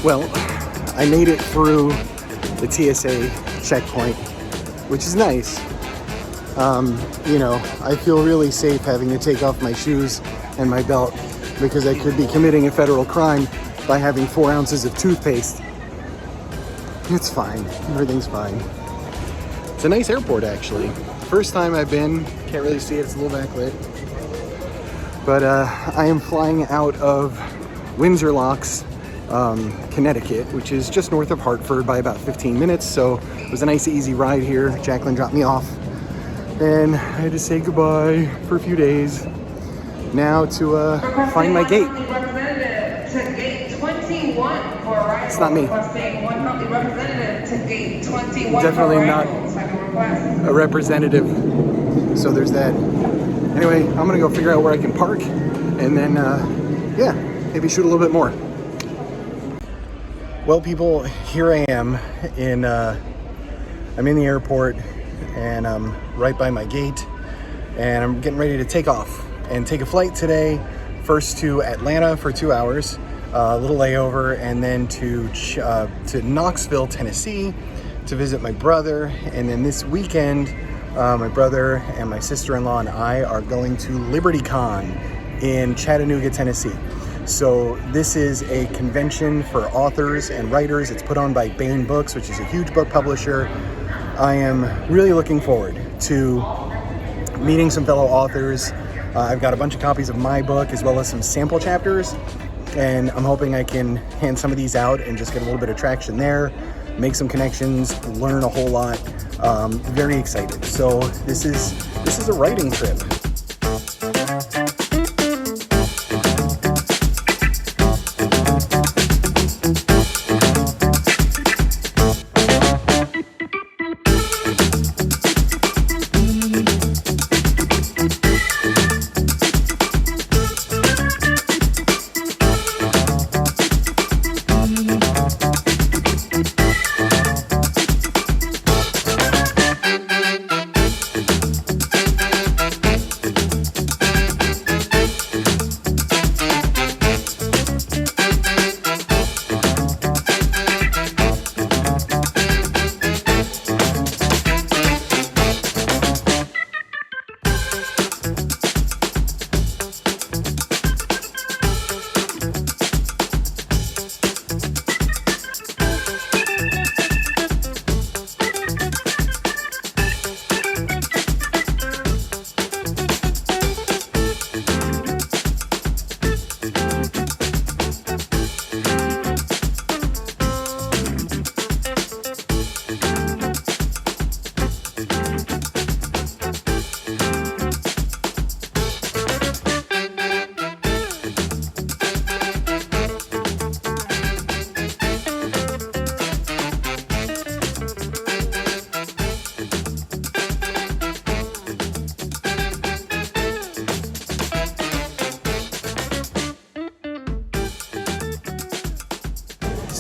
Well, I made it through the TSA checkpoint, which is nice. You know, I feel really safe having to take off my shoes and my belt because I could be committing a federal crime by having 4 ounces of toothpaste. It's fine. Everything's fine. It's a nice airport, actually. First time I've been. Can't really see it. It's a little backlit. But I am flying out of Windsor Locks, Connecticut, which is just north of Hartford by about 15 minutes. So it was a nice, easy ride here. Jacqueline dropped me off. And I had to say goodbye for a few days. Now to find my gate. It's not me. Definitely not a representative. So there's that. Anyway, I'm gonna go figure out where I can park and then, yeah, maybe shoot a little bit more. Well, people, here I am in, I'm in the airport and I'm right by my gate and I'm getting ready to take off and take a flight today. First to Atlanta for 2 hours, a little layover, and then to Knoxville, Tennessee to visit my brother. And then this weekend, my brother and my sister-in-law and I are going to LIBERTYCON in Chattanooga, Tennessee. So this is a convention for authors and writers. It's put on by Bain Books, which is a huge book publisher. I am really looking forward to meeting some fellow authors. I've got a bunch of copies of my book as well as some sample chapters, and I'm hoping I can hand some of these out and just get a little bit of traction there, make some connections, learn a whole lot. Very excited. So this is a writing trip.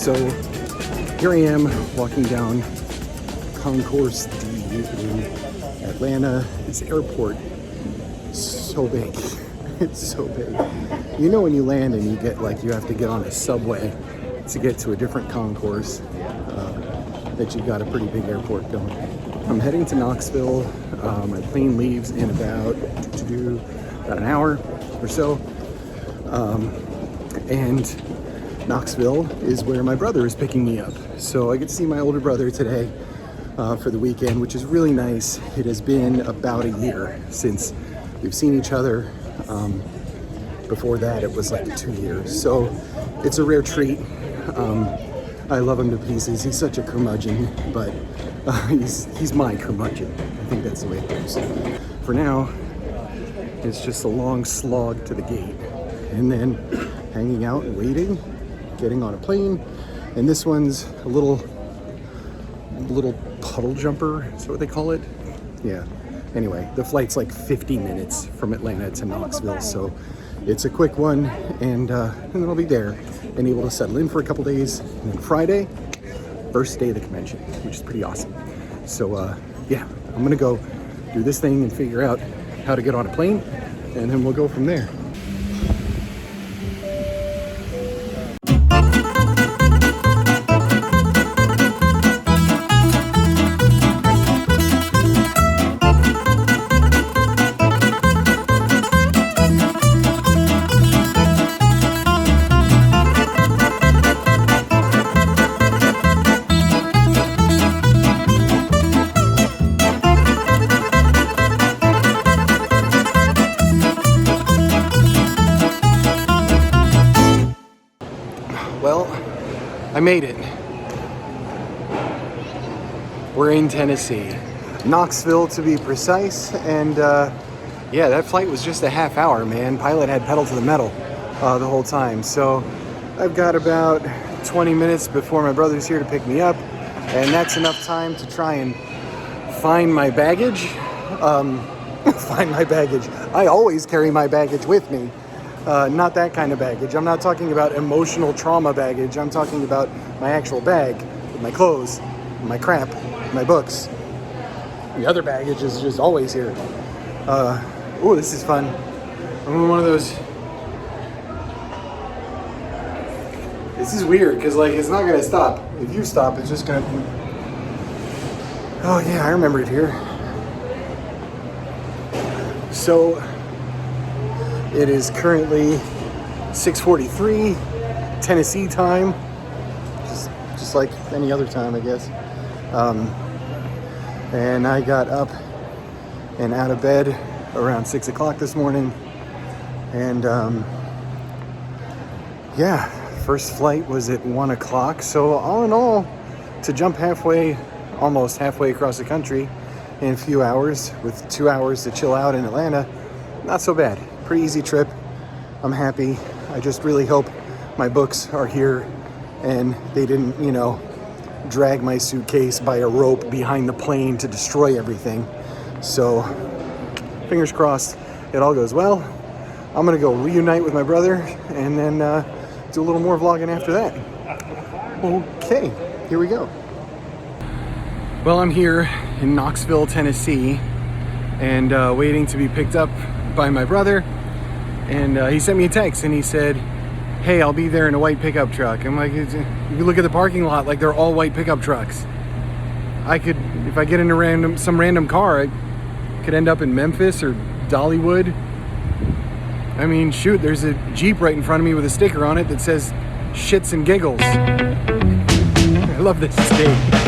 So here I am walking down Concourse D in Atlanta. This airport is so big. It's so big. You know when you land and you get you have to get on a subway to get to a different concourse, that you've got a pretty big airport going. I'm heading to Knoxville. My plane leaves in about an hour or so. And Knoxville is where my brother is picking me up. So I get to see my older brother today for the weekend, which is really nice. It has been about a year since we've seen each other. Before that, it was like 2 years. So it's a rare treat. I love him to pieces. He's such a curmudgeon, but he's my curmudgeon. I think that's the way it goes. For now, it's just a long slog to the gate, and then hanging out and waiting, getting on a plane. And this one's a little puddle jumper. Is that what they call it? Yeah. Anyway, the flight's like 50 minutes from Atlanta to Knoxville, so it's a quick one, and then I'll be there and able to settle in for a couple days. And then Friday, first day of the convention, which is pretty awesome. So yeah, I'm gonna go do this thing and figure out how to get on a plane, and then we'll go from there. Well, I made it. We're in Tennessee, Knoxville to be precise, and yeah, that flight was just a half hour, man. Pilot had pedal to the metal the whole time. So I've got about 20 minutes before my brother's here to pick me up, and that's enough time to try and find my baggage. Find my baggage. I always carry my baggage with me. Not that kind of baggage. I'm not talking about emotional trauma baggage. I'm talking about my actual bag with my clothes, my crap, my books. The other baggage is just always here. Oh, this is fun. I'm in one of those. This is weird because like it's not gonna stop. If you stop, it's just gonna. Oh yeah, I remember it here. So. It is currently 6:43 Tennessee time, just like any other time, I guess. And I got up and out of bed around 6 o'clock this morning. And yeah, first flight was at 1 o'clock. So all in all, to jump almost halfway across the country in a few hours with 2 hours to chill out in Atlanta, not so bad. Pretty easy trip. I'm happy. I just really hope my books are here and they didn't, drag my suitcase by a rope behind the plane to destroy everything. So, fingers crossed it all goes well. I'm gonna go reunite with my brother and then do a little more vlogging after that. Okay, here we go. Well, I'm here in Knoxville, Tennessee, and waiting to be picked up by my brother, and he sent me a text and he said, hey, I'll be there in a white pickup truck. I'm like, you look at the parking lot, like they're all white pickup trucks. If I get into some random car, I could end up in Memphis or Dollywood. I mean, shoot, there's a Jeep right in front of me with a sticker on it that says shits and giggles. I love this state.